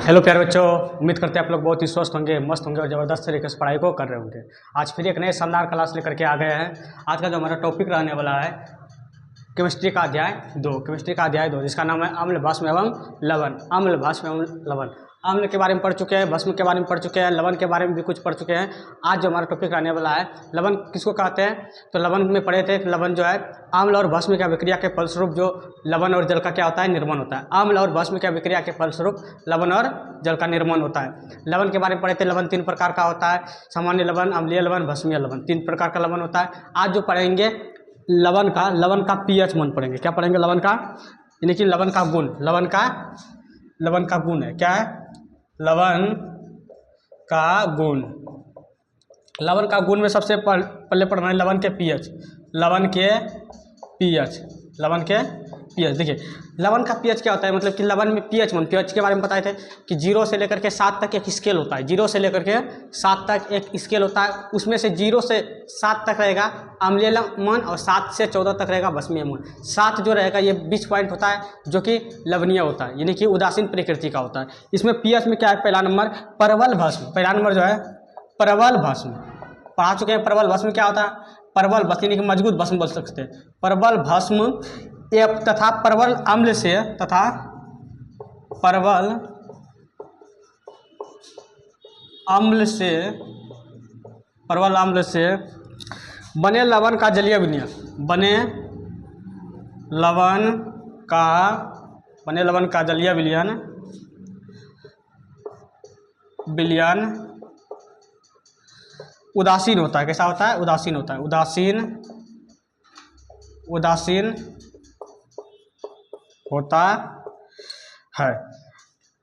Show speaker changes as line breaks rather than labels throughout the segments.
Hello प्यारे बच्चों, उम्मीद करते हैं आप लोग बहुत ही स्वस्थ होंगे, मस्त होंगे और ज़बरदस्त तरीके से पढ़ाई को कर रहे होंगे। आज फिर एक नए शानदार क्लास लेकर के आ गए हैं। आज का जो हमारा टॉपिक रहने वाला है केमिस्ट्री का अध्याय 2 जिसका नाम है अम्ल, भस्म एवं लवण। अम्ल, भस्म एवं लवण। अम्ल के बारे में पढ़ चुके हैं, भस्म के बारे में पढ़ चुके हैं, लवण के बारे में भी कुछ पढ़ चुके हैं। आज जो हमारा टॉपिक रहने वाला है लवण किसको कहते हैं, तो लवण में पढ़े थे। लवण जो है अम्ल और भस्म की अभिक्रिया के फलस्वरूप जो लवण और जल का क्या होता है, निर्माण होता है। अम्ल और भस्म की अभिक्रिया के फलस्वरूप लवण और जल का निर्माण होता है। लवण के बारे में पढ़े थे। लवण 3 प्रकार का होता है, सामान्य लवण, अम्लीय लवण, भस्मीय लवण। 3 प्रकार का लवण होता है। आज जो पढ़ेंगे लवण का पीएच मान पढ़ेंगे। क्या पढ़ेंगे? लवण का, यानी कि लवण का गुण। लवण का गुण है, क्या है? लवण का गुण। लवण का गुण में सबसे पहले पढ़ना है लवण के पीएच। देखिए लवण का पीएच क्या होता है, मतलब कि लवण में पीएच के बारे में बताए थे कि 0 से लेकर के 7 तक एक स्केल होता है। 0 से लेकर के 7 तक एक स्केल होता है। उसमें से 0 से 7 तक रहेगा अम्लीय मान और 7 से 14 तक रहेगा भस्मीय मान। 7 जो रहेगा ये बीच पॉइंट होता है जो कि लवणीय होता है, यानी कि उदासीन प्रकृति का होता है। इसमें पीएच में क्या है? पहला नंबर परवल भस्म। पहला नंबर जो है परवल भस्म। पढ़ा चुके हैं। परवल भस्म क्या होता है? परवल भस्म यानी कि मजबूत भस्म बोल सकते हैं। परवल भस्म तथा परवल अम्ल से परवल अम्ल से बने लवण का जलीय विलयन। बने लवण का जलीय विलयन उदासीन होता है। कैसा होता है? उदासीन होता है। उदासीन होता है।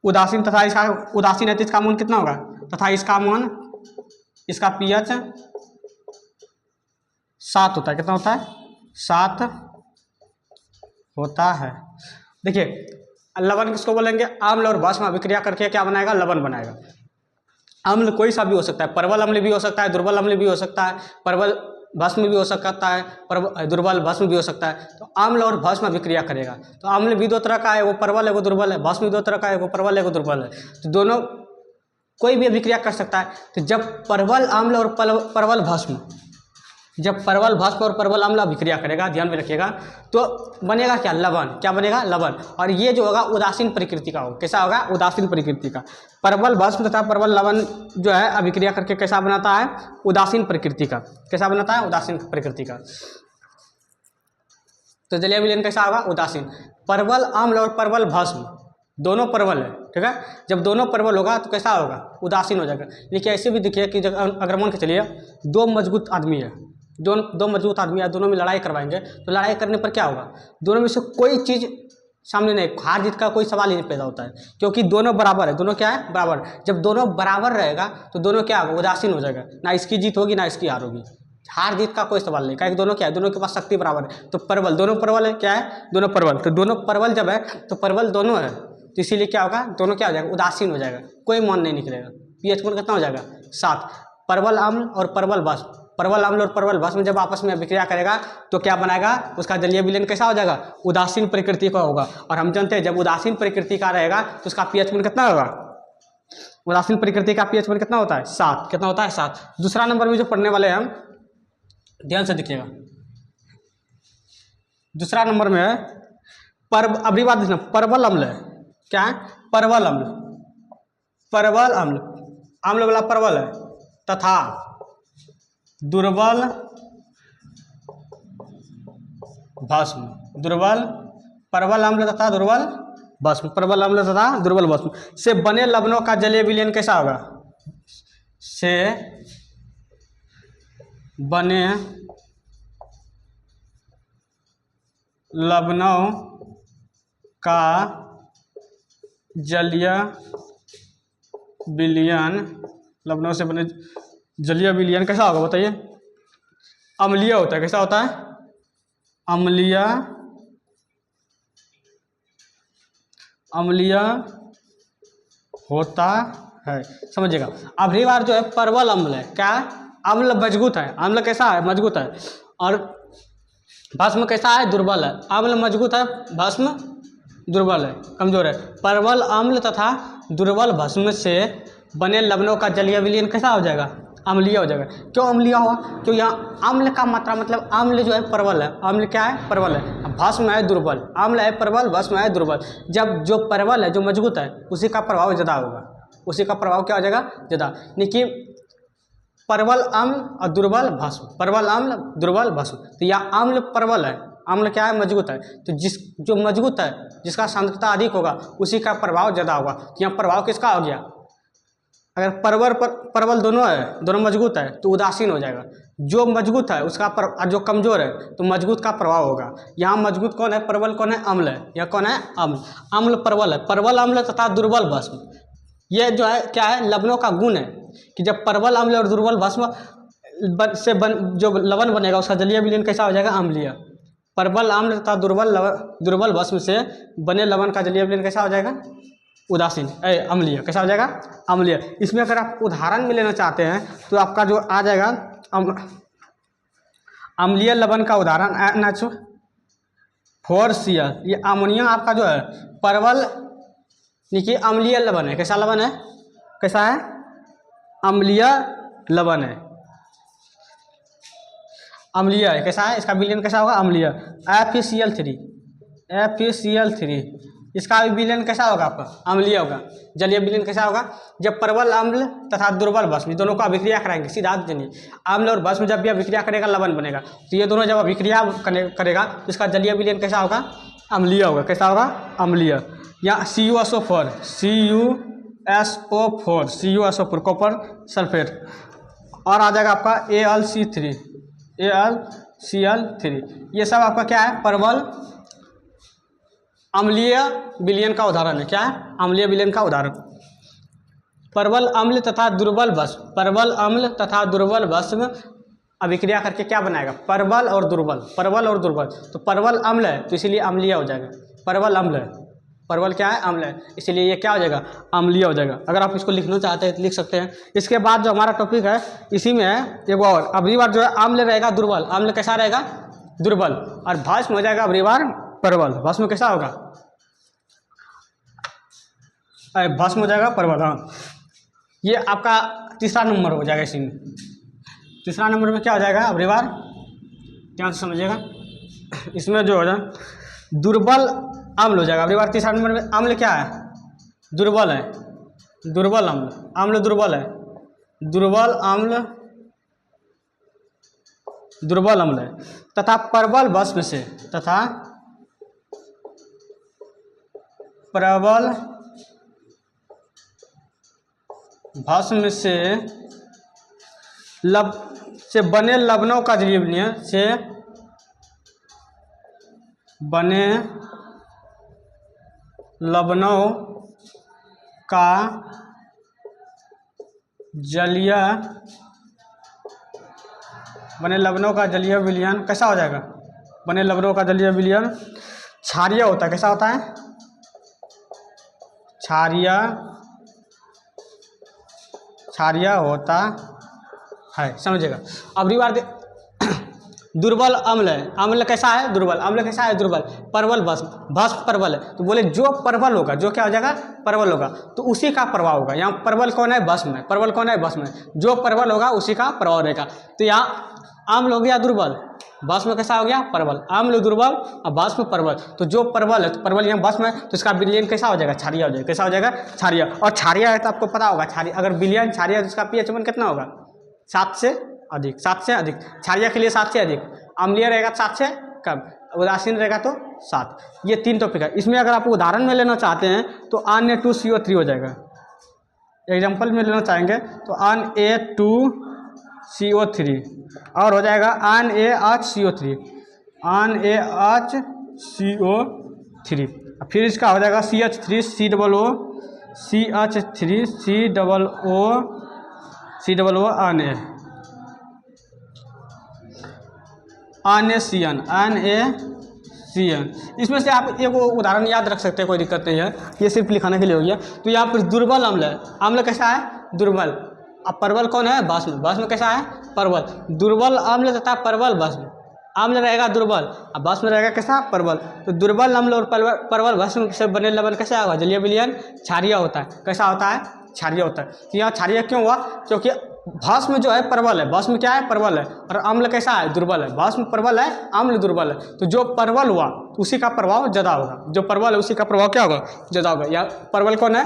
उदासीन तथा इसका उदासीन है तो इसका मान कितना होगा? तथा इसका मान, इसका पीएच 7 होता है। कितना होता है? 7 होता है। देखिए लवण किसको बोलेंगे? अम्ल और भस्म अभिक्रिया करके क्या बनाएगा? लवण बनाएगा। अम्ल कोई सा भी हो सकता है। परवल अम्ल भी हो सकता है, दुर्बल अम्ल भी हो सकता है, परवल भस्म भी हो सकता है, दुर्बल भस्म भी हो सकता है। तो अम्ल और भस्म अभिक्रिया करेगा। तो अम्ल भी 2 तरह का है, वो परवल है, वो दुर्बल है। भस्म भी 2 तरह का है, वो परवल है, वो दुर्बल है। तो दोनों कोई भी अभिक्रिया कर सकता है। तो जब परवल अम्ल और परवल भस्म और परवल अम्ल अभिक्रिया करेगा, ध्यान में रखिएगा, तो बनेगा क्या? लवण। क्या बनेगा? लवण। और ये जो होगा उदासीन प्रकृति का होगा। कैसा होगा? उदासीन प्रकृति का। परवल भस्म तथा परवल लवण जो है अभिक्रिया करके कैसा बनाता है? उदासीन प्रकृति का। कैसा बनाता है? उदासीन प्रकृति का। तो जलीय विलयन कैसा होगा? उदासीन। परवल अम्ल और परवल भस्म दोनों परवल है, ठीक है। जब दोनों परवल होगा तो कैसा होगा? उदासीन हो जाएगा। देखिए ऐसे भी देखिए कि अगर मान के चलिए दो मजबूत आदमी है, दो मजबूत आदमी है, दोनों में लड़ाई करवाएंगे तो लड़ाई करने पर क्या होगा? दोनों में से कोई चीज़ सामने नहीं, हार जीत का कोई सवाल ही नहीं पैदा होता है, क्योंकि दोनों बराबर है। दोनों क्या है? बराबर। जब दोनों बराबर रहेगा तो दोनों क्या होगा? उदासीन हो जाएगा। ना इसकी जीत होगी ना इसकी हार होगी। हार जीत का कोई सवाल नहीं, क्योंकि दोनों क्या है? दोनों के पास शक्ति बराबर है। तो परवल, दोनों परवल है, क्या है? दोनों परवल। तो दोनों परवल जब है तो परवल दोनों है, तो इसीलिए क्या होगा? दोनों क्या हो जाएगा? उदासीन हो जाएगा, कोई मान नहीं निकलेगा। पीएच मान कितना हो जाएगा? 7। परवल अम्ल और परवल भस्म, परवल अम्ल और परवल भस्म जब आपस में अभिक्रिया करेगा तो क्या बनाएगा? उसका जलीय विलयन कैसा हो जाएगा? उदासीन प्रकृति का होगा। और हम जानते हैं जब उदासीन प्रकृति का रहेगा तो उसका पीएच मान कितना होगा? उदासीन प्रकृति का पीएच मान कितना होता है? 7। कितना होता है? 7। दूसरा नंबर में जो पढ़ने वाले हैं हम, ध्यान से देखिएगा। दूसरा नंबर में है अगली बात देखना, परवल अम्ल है। क्या है? परवल अम्ल। परवल अम्ल, अम्ल वाला परवल है, तथा दुर्बल भस्म। दुर्बल परवल अम्ल तथा दुर्बल भस्म, परवल अम्ल तथा दुर्बल भस्म से बने लवणों का जलीय विलयन कैसा होगा? से बने लवणों का जलीय विलयन, लवणों से बने जलीय विलयन कैसा होगा बताइए? अम्लीय होता है। कैसा होता है? अम्लीय होता है, समझिएगा। अगली बार जो है परवल अम्ल है, क्या है? अम्ल मजबूत है। अम्ल कैसा है? मजबूत है। और भस्म कैसा है? दुर्बल है। अम्ल मजबूत है, भस्म दुर्बल है, कमजोर है। परवल अम्ल तथा दुर्बल भस्म से बने लवणों का जलीय विलयन कैसा हो जाएगा? अम्लीय हो जाएगा। क्यों अम्लीय हुआ? क्यों यहाँ अम्ल का मात्रा मतलब अम्ल जो है प्रबल है। अम्ल क्या है? प्रबल है। भस्म है दुर्बल। अम्ल है प्रबल, भस्म है दुर्बल। जब जो प्रबल है, जो मजबूत है, उसी का प्रभाव ज़्यादा होगा। उसी का प्रभाव क्या हो जाएगा? ज़्यादा। यानी कि प्रबल अम्ल और दुर्बल भस्म, प्रबल अम्ल दुर्बल भस्म। तो यह अम्ल प्रबल है, अम्ल क्या है? मजबूत है। तो जो मजबूत है, जिसका सांद्रता अधिक होगा, उसी का प्रभाव ज़्यादा होगा। तो यहाँ प्रभाव किसका हो गया? अगर प्रबल दोनों है, दोनों मजबूत है, तो उदासीन हो जाएगा। जो मजबूत है उसका जो कमजोर है, तो मजबूत का प्रभाव होगा। यहाँ मजबूत कौन है? प्रबल कौन है? अम्ल है। यह कौन है? अम्ल। अम्ल प्रबल है। प्रबल अम्ल तथा दुर्बल भस्म, ये जो है क्या है? लवणों का गुण है कि जब प्रबल अम्ल और दुर्बल भस्म से जो लवण बनेगा, उसका जलीय विलयन कैसा हो जाएगा? अम्लीय। प्रबल अम्ल तथा दुर्बल भस्म से बने लवण का जलीय विलयन कैसा हो जाएगा? उदासीन, अम्लीय। कैसा हो जाएगा? अम्लीय। इसमें अगर आप उदाहरण में लेना चाहते हैं तो आपका जो आ जाएगा अम्लीय लवण का उदाहरण NH4Cl। ये अमोनिया आपका जो है प्रबल, देखिए अम्लीय लवण है। कैसा लवण है? कैसा है? अम्लीय लवण है। अम्लीय है। कैसा है? इसका विलयन कैसा होगा? अम्लीय। FeCl3 इसका भी विलयन कैसा होगा? आपका अम्लीय होगा। जलीय विलयन कैसा होगा? जब प्रबल अम्ल तथा दुर्बल भस्म दोनों को अभिक्रिया कराएंगे, सिद्धांत जानिए, अम्ल और भस्म जब भी अभिक्रिया करेगा, लवण बनेगा। तो ये दोनों जब अभिक्रिया करेगा तो इसका जलीय विलयन कैसा होगा? अम्लीय होगा। कैसा होगा? अम्लीय। यहाँ CuSO4 कॉपर सल्फेट, और आ जाएगा आपका AlCl3। ये सब आपका क्या है? प्रबल अम्लीय विलयन का उदाहरण है। क्या है? अम्लीय विलयन का उदाहरण। प्रबल अम्ल तथा दुर्बल भस्म, प्रबल अम्ल तथा दुर्बल भस्म अभिक्रिया करके क्या बनाएगा? प्रबल और दुर्बल, प्रबल और दुर्बल। तो प्रबल अम्ल है तो इसीलिए अम्लीय हो जाएगा। प्रबल अम्ल है, प्रबल क्या है? अम्ल है, इसीलिए ये क्या हो जाएगा? अम्लीय हो जाएगा। अगर आप इसको लिखना चाहते हैं तो लिख सकते हैं। इसके बाद जो हमारा टॉपिक है, इसी में है एक और, अगली बार जो है अम्ल रहेगा दुर्बल। अम्ल कैसा रहेगा? दुर्बल। और भस्म हो जाएगा अगली बार प्रबल। भस्म कैसा होगा? भस्म हो जाएगा प्रबल। हाँ, ये आपका तीसरा नंबर हो जाएगा। इसी में तीसरा नंबर में क्या हो जाएगा? अगली बार ध्यान से समझिएगा। इसमें जो हो जाए दुर्बल अम्ल हो जाएगा। अगली बार तीसरा नंबर में अम्ल क्या है? दुर्बल है। दुर्बल अम्ल, अम्ल दुर्बल है। दुर्बल अम्ल, दुर्बल अम्ल है। तथा प्रबल भस्म से, तथा प्रबल भस्म से बने लवणों का जलीय विलयन से बने लवणों का जलीय विलयन कैसा हो जाएगा? बने लवणों का जलीय विलयन क्षारीय होता है। कैसा होता है? क्षारीय होता है। समझिएगा। अगली बार दुर्बल अम्ल है। अम्ल कैसा है? दुर्बल। अम्ल कैसा है? दुर्बल। प्रबल भस्म, भस्म प्रबल है। तो बोले जो प्रबल होगा, जो क्या हो जाएगा? प्रबल होगा, तो उसी का प्रभाव होगा। यहाँ प्रबल कौन है? भस्म है। प्रबल कौन है? भस्म है। जो प्रबल होगा उसी का प्रभाव रहेगा। तो यहाँ अम्ल हो गया दुर्बल, भस्म कैसा हो गया? प्रबल। अम्ल दुर्बल और भस्म प्रबल। तो जो प्रबल है, तो प्रबल यहाँ भस्म है, तो इसका विलयन कैसा हो जाएगा? क्षारीय हो जाएगा। कैसा हो जाएगा? क्षारीय। और क्षारीय है तो आपको पता होगा, क्षारीय अगर विलयन क्षारीय है तो इसका pH कितना होगा? 7 से अधिक। 7 से अधिक। क्षारीय के लिए 7 से अधिक। अम्लीय रहेगा 7 से कम। उदासीन रहेगा तो 7। ये 3 टॉपिक है। इसमें अगर आप उदाहरण में लेना चाहते हैं तो Na2CO3 हो जाएगा। एग्जाम्पल में लेना चाहेंगे तो Na2CO3 और हो जाएगा NaHCO3। NaHCO3। फिर इसका हो जाएगा CH3COO, CH3COO NaCN। इसमें से आप एक उदाहरण याद रख सकते हैं, कोई दिक्कत नहीं है, ये सिर्फ लिखाने के लिए हो गया। तो यहाँ पर दुर्बल अम्ल है। अम्ल कैसा है? दुर्बल। अब प्रबल कौन है? भस्म। भस्म कैसा है? प्रबल। दुर्बल अम्ल तथा प्रबल भस्म, अम्ल रहेगा दुर्बल और भस्म रहेगा कैसा, प्रबल। तो दुर्बल अम्ल और प्रबल भस्म से बने लवण कैसा होगा, जलीय विलयन क्षारीय होता है। कैसा होता है, क्षारीय होता है। तो यहाँ क्षारीय क्यों हुआ, क्योंकि भस्म जो है प्रबल है, भस्म क्या है, प्रबल है, और अम्ल कैसा है, दुर्बल है। भस्म प्रबल है, अम्ल दुर्बल है। तो जो प्रबल हुआ तो उसी का प्रभाव ज़्यादा होगा, जो प्रबल है उसी का प्रभाव क्या होगा, ज़्यादा होगा। या प्रबल कौन है,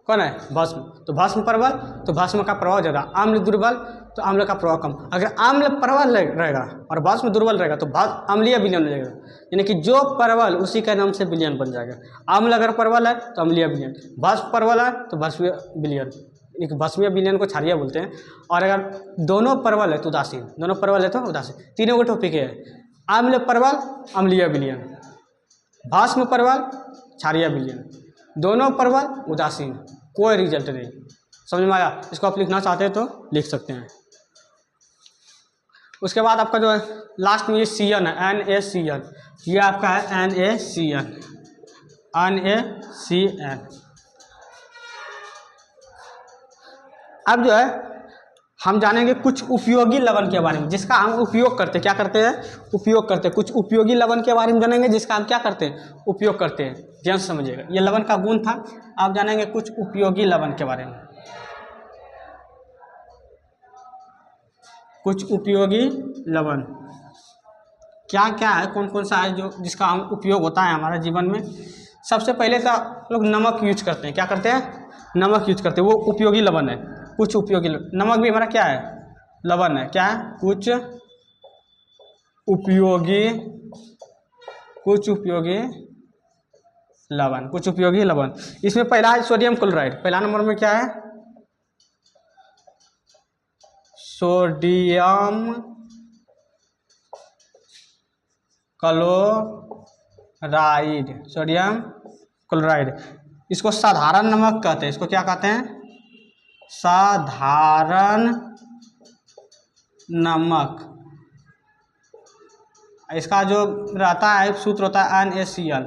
कौन है, भस्म। तो भस्म प्रबल तो भस्म का प्रभाव ज़्यादा, अम्ल दुर्बल तो अम्ल का प्रभाव कम। अगर अम्ल प्रबल रहेगा और भस्म दुर्बल रहेगा तो अम्लीय विलयन हो जाएगा, यानी कि जो प्रबल उसी के नाम से विलयन बन जाएगा। अम्ल अगर प्रबल है तो अम्लीय विलयन, भस्म प्रबल है तो भस्मीय विलयन, यानी भस्मीय विलयन को क्षारीय बोलते हैं। और अगर दोनों प्रबल है तो उदासीन, दोनों प्रबल है तो उदासीन। तीनों को टॉपिक है, अम्ल प्रबल अम्लीय विलयन, भस्म प्रबल क्षारीय विलयन, दोनों प्रबल उदासीन, कोई रिजल्ट नहीं। समझ में आया। इसको आप लिखना चाहते हैं तो लिख सकते हैं। उसके बाद आपका जो है लास्ट में ये CN है, NaCN, ये आपका है NaCN, NaCN। अब जो है हम जानेंगे कुछ उपयोगी लवण के बारे में, जिसका हम उपयोग करते हैं। क्या करते हैं, उपयोग करते हैं। कुछ उपयोगी लवण के बारे में जानेंगे, जिसका हम क्या करते हैं, उपयोग करते हैं। ध्यान से समझिएगा, ये लवण का गुण था। आप जानेंगे कुछ उपयोगी लवण के बारे में। कुछ उपयोगी लवण क्या क्या है, कौन कौन सा है जो जिसका हम उपयोग होता है हमारे जीवन में। सबसे पहले तो लोग नमक यूज करते हैं। क्या करते हैं, नमक यूज करते हैं, वो उपयोगी लवण है। कुछ उपयोगी नमक भी हमारा क्या है, लवण है। क्या है, कुछ उपयोगी लवण, कुछ उपयोगी लवण। इसमें पहला है सोडियम क्लोराइड। पहला नंबर में क्या है, सोडियम क्लोराइड, सोडियम क्लोराइड। इसको साधारण नमक कहते हैं। इसको क्या कहते हैं, साधारण नमक। इसका जो रहता है सूत्र होता है NaCl,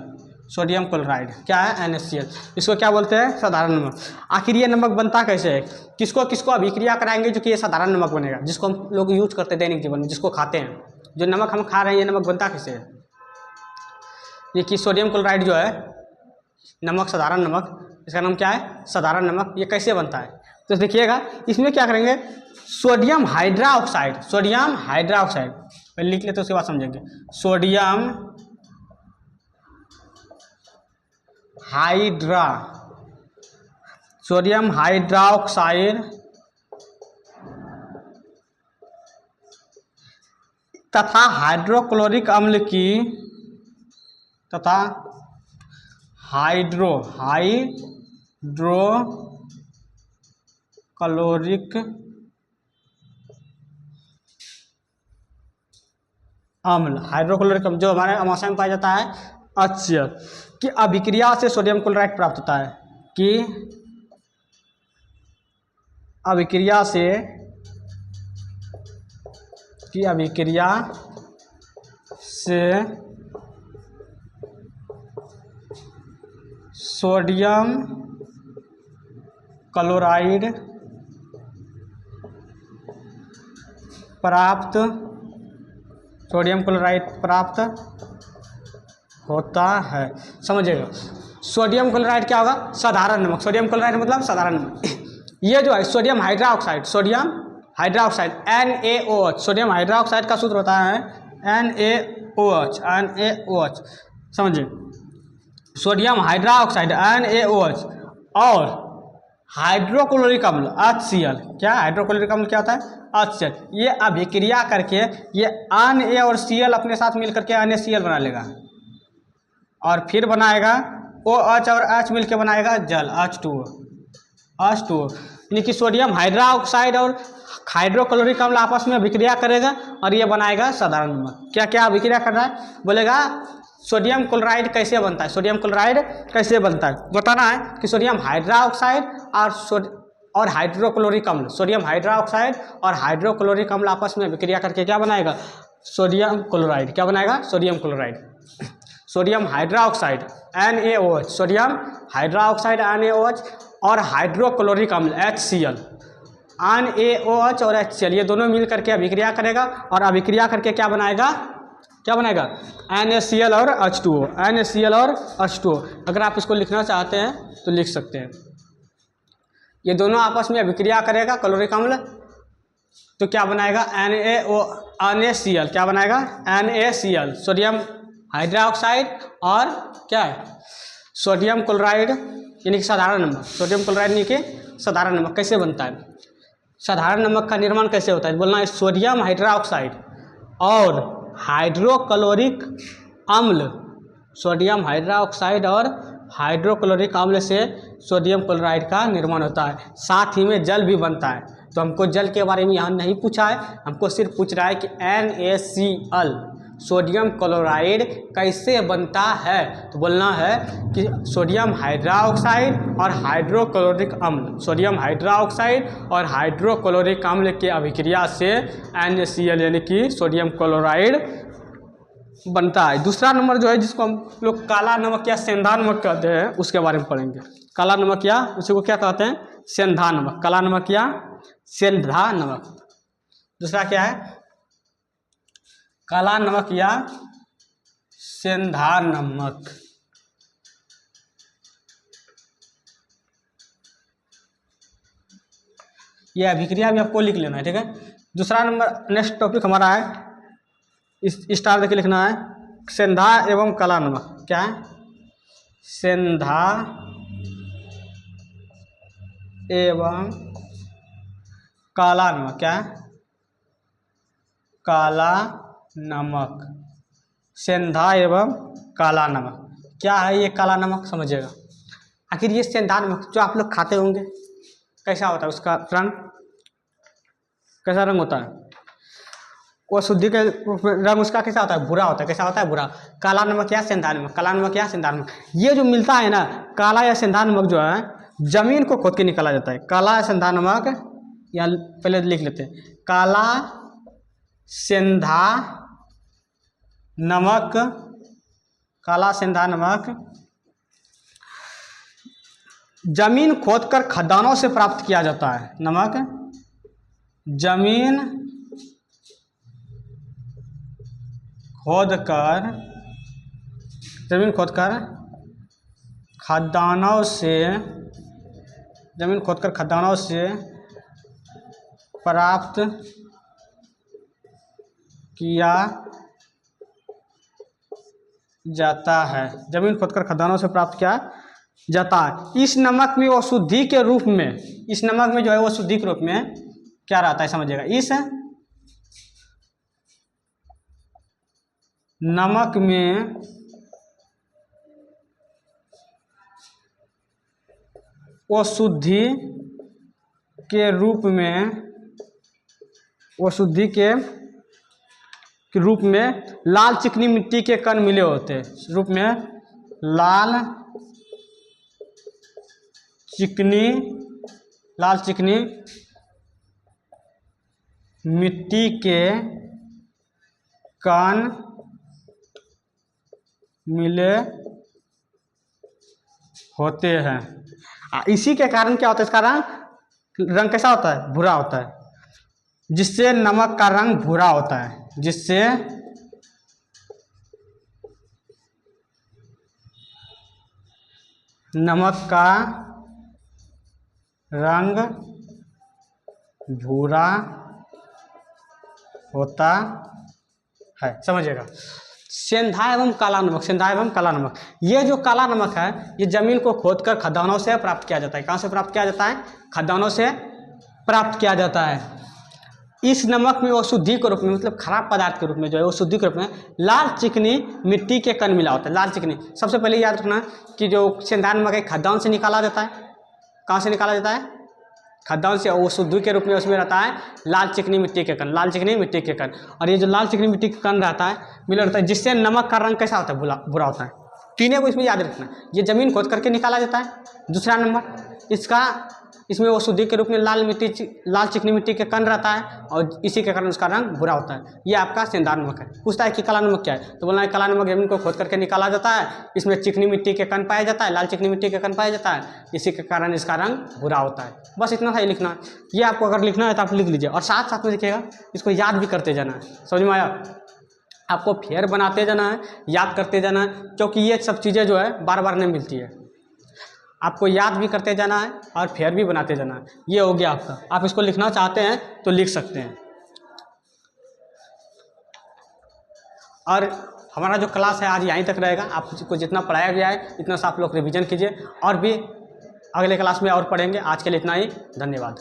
सोडियम क्लोराइड। क्या है, NaCl। इसको क्या बोलते हैं, साधारण नमक। आखिर ये नमक बनता कैसे है, किसको किसको अभिक्रिया कराएंगे जो कि ये साधारण नमक बनेगा, जिसको हम लोग यूज करते हैं दैनिक जीवन में, जिसको खाते हैं। जो नमक हम खा रहे हैं, ये नमक बनता कैसे है, ये कि सोडियम क्लोराइड जो है नमक, साधारण नमक, इसका नाम क्या है, साधारण नमक। ये कैसे बनता है, तो देखिएगा इसमें क्या करेंगे, सोडियम हाइड्रोक्साइड, सोडियम हाइड्रोक्साइड पहले लिख लेते, उसके बाद समझेंगे। सोडियम हाइड्रोक्साइड तथा हाइड्रोक्लोरिक अम्ल की तथा हाइड्रोक्लोरिक अम्ल, हाइड्रोक्लोरिक अम्ल जो हमारे अमाशय में पाया जाता है HCl की अभिक्रिया से सोडियम क्लोराइड प्राप्त होता है। कि अभिक्रिया से सोडियम क्लोराइड प्राप्त होता है। समझिएगा, सोडियम क्लोराइड क्या होगा, साधारण नमक। सोडियम क्लोराइड मतलब साधारण नमक। ये जो है sodium hydroxide, NaOH, sodium hydroxide का सूत्र होता है NaOH। समझिए, सोडियम हाइड्रोक्साइड NaOH और हाइड्रोक्लोरिक अम्ल HCl। क्या हाइड्रोक्लोरिक अम्ल क्या होता है, HCl। ये अभिक्रिया करके ये Na और Cl अपने साथ मिल करके NaCl बना लेगा, और फिर बनाएगा OH और H मिल के बनाएगा जल, H2O। यानी कि सोडियम हाइड्रोक्साइड और हाइड्रोक्लोरिक अम्ल आपस में अभिक्रिया करेगा और ये बनाएगा साधारण नमक। क्या क्या अभिक्रिया कर रहा है, बोलेगा सोडियम क्लोराइड कैसे बनता है, सोडियम क्लोराइड कैसे बनता है बताना है कि सोडियम हाइड्रोक्साइड और हाइड्रोक्लोरिक अम्ल, सोडियम हाइड्रोक्साइड और हाइड्रोक्लोरिक अम्ल आपस में अभिक्रिया करके क्या बनाएगा, सोडियम क्लोराइड। क्या बनाएगा, sodium chloride. Sodium hydroxide NaOH, sodium hydroxide NaOH और हाइड्रोक्लोरिक अम्ल HCl, NaOH और HCl ये दोनों मिल करके अभिक्रिया करेगा और अभिक्रिया करके क्या बनाएगा, क्या बनाएगा NaCl और H2O, NaCl और H2O। अगर आप इसको लिखना चाहते हैं तो लिख सकते हैं। ये दोनों आपस में अभिक्रिया करेगा क्लोरिक अम्ल, तो क्या बनाएगा NaCl, क्या बनाएगा NaCl, सोडियम हाइड्रोक्साइड और क्या है सोडियम क्लोराइड यानी कि साधारण नमक। सोडियम क्लोराइड यानी कि साधारण नमक कैसे बनता है, साधारण नमक का निर्माण कैसे होता है, बोलना है सोडियम हाइड्रोक्साइड और हाइड्रोक्लोरिक अम्ल, सोडियम हाइड्रोक्साइड और हाइड्रोक्लोरिक अम्ल से सोडियम क्लोराइड का निर्माण होता है। साथ ही में जल भी बनता है। तो हमको जल के बारे में यहाँ नहीं पूछा है, हमको सिर्फ पूछ रहा है कि NaCl सोडियम क्लोराइड कैसे बनता है। तो बोलना है कि सोडियम हाइड्रोक्साइड और हाइड्रोक्लोरिक अम्ल, सोडियम हाइड्रोक्साइड और हाइड्रोक्लोरिक अम्ल के अभिक्रिया से NaCl यानी कि सोडियम क्लोराइड बनता है। दूसरा नंबर जो है जिसको हम लोग काला नमक या सेंधा नमक कहते हैं उसके बारे में पढ़ेंगे। काला नमक या उसी को क्या कहते हैं सेंधा नमक, काला नमक या सेंधा नमक। दूसरा क्या है काला नमक या सेंधा नमक। यह अभिक्रिया भी आपको लिख लेना है, ठीक है। दूसरा नंबर नेक्स्ट टॉपिक हमारा है, इस स्टार देके लिखना है सेंधा एवं काला नमक। क्या है सेंधा एवं काला नमक, क्या है काला नमक, सेंधा एवं काला नमक। क्या है ये काला नमक समझिएगा। आखिर ये सेंधा नमक जो आप लोग खाते होंगे कैसा होता है, उसका रंग कैसा रंग होता है, वो शुद्धि के रंग उसका कैसा होता है भूरा होता है। कैसा होता है भूरा। काला नमक या सेंधा नमक, काला नमक या सेंधा नमक, ये जो मिलता है ना काला या सेंधा नमक जो है जमीन को खोद के निकाला जाता है। काला या सेंधा नमक या पहले लिख लेते हैं काला सेंधा नमक, काला सेंधा नमक जमीन खोदकर खदानों से प्राप्त किया जाता है। नमक जमीन खोदकर खदानों से, जमीन खोदकर खदानों से प्राप्त किया जाता है। जमीन खोदकर खदानों से प्राप्त किया जाता है। इस नमक में वो शुद्धि के रूप में, इस नमक में जो है वो शुद्धि के रूप में क्या रहता है समझिएगा। इस नमक में वो शुद्धि के रूप में, वो शुद्धि के रूप में लाल चिकनी मिट्टी के कण मिले होते हैं। रूप में लाल चिकनी मिट्टी के कण मिले होते हैं। इसी के कारण क्या होता है, इसका रंग कैसा होता है भूरा होता है, जिससे नमक का रंग भूरा होता है, जिससे नमक का रंग भूरा होता है। समझिएगा। सेंधा एवं काला नमक, सेंधा एवं काला नमक, ये जो काला नमक है ये जमीन को खोदकर खदानों से प्राप्त किया जाता है। कहाँ से प्राप्त किया जाता है, खदानों से प्राप्त किया जाता है। इस नमक में वो शुद्धि के रूप में, मतलब खराब पदार्थ के रूप में जो है वो शुद्धि के रूप में लाल चिकनी मिट्टी के कण मिला होता है। लाल चिकनी, सबसे पहले याद रखना कि जो सेंधा नमक है खदान से निकाला जाता है। कहाँ से निकाला जाता है, खदान से। वो शुद्धि के रूप में उसमें रहता है लाल चिकनी मिट्टी के कण, लाल चिकनी मिट्टी के कण। और ये जो लाल चिकनी मिट्टी के कण रहता है मिला रहता है, जिससे नमक का रंग कैसा होता है भूरा होता है। तीनों को इसमें याद रखना, ये जमीन खोद करके निकाला जाता है। दूसरा नंबर इसका, इसमें वो शुद्धि के रूप में लाल चिकनी मिट्टी के कण रहता है और इसी के कारण उसका रंग भूरा होता है। ये आपका सेंधा नमक है। पूछता है कि काला नमक क्या है, तो बोलना है काला नमक जमीन को खोद करके निकाला जाता है, इसमें चिकनी मिट्टी के कण पाया जाता है, लाल चिकनी मिट्टी के कण पाया जाता है, इसी के कारण इसका रंग भूरा होता है। बस इतना था ही लिखना। ये आपको अगर लिखना है तो आप लिख लीजिए और साथ साथ में लिखिएगा, इसको याद भी करते जाना है। समझ में आया। आपको फेयर बनाते जाना है, याद करते जाना है, क्योंकि ये सब चीज़ें जो है बार बार नहीं मिलती है। आपको याद भी करते जाना है और फेयर भी बनाते जाना है। ये हो गया आपका। आप इसको लिखना चाहते हैं तो लिख सकते हैं। और हमारा जो क्लास है आज यहीं तक रहेगा। आपको जितना पढ़ाया गया है इतना सा आप लोग रिवीजन कीजिए, और भी अगले क्लास में और पढ़ेंगे। आज के लिए इतना ही, धन्यवाद।